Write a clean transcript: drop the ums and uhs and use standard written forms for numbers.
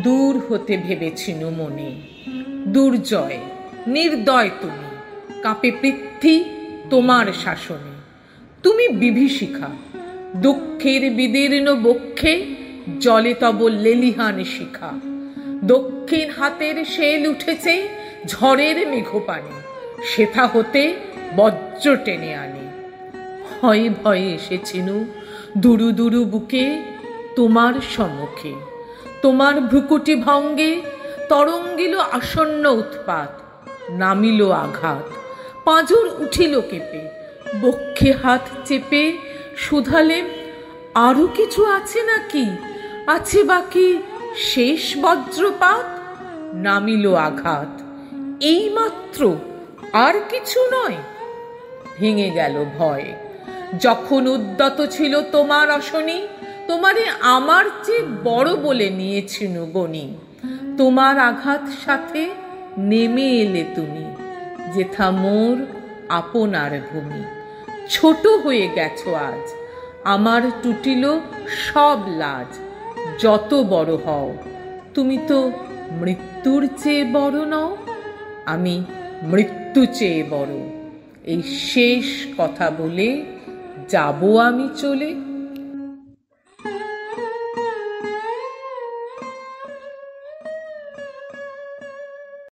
দূর হতে ভেবেছিনু মনে, দুর্জয় নির্দয় তুমি, কাঁপে পৃথ্বী তোমার শাসনে। তুমি বিভীষিকা, দুঃখের বিদীর্ণ বক্ষে জলে তব লেলিহান শিখা। দক্ষিণ হাতের শেল উঠেছে ঝড়ের মেঘপানে, সেথা হতে বজ্র টেনে আনে। ভয়ে ভয়ে এসেছিনু দুরু দুরু বুকে তোমার সম্মুখে। তোমার ভ্রুকুটি ভঙ্গে তরঙ্গিল আসন্ন উৎপাত, নামিল আঘাত। পাঁজর উঠিল কেঁপে, বক্ষে হাত চেপে শুধালেম, আরো কিছু আছে নাকি, আছে বাকি শেষ বজ্রপাত? নামিল আঘাত, এই মাত্র, আর কিছু নয়। ভেঙে গেল ভয়। যখন উদ্যত ছিল তোমার অশনি, তোমারে আমার চেয়ে বড় বলে নিয়েছিনু গনি। তোমার আঘাত সাথে নেমে এলে তুমি, যেথা মোর আপনার ভূমি। ছোট হয়ে গেছো আজ, আমার টুটিল সব লাজ। যত বড় হও, তুমি তো মৃত্যুর চেয়ে বড় নও। আমি মৃত্যু চেয়ে বড়। এই শেষ কথা বলে যাব আমি চলে।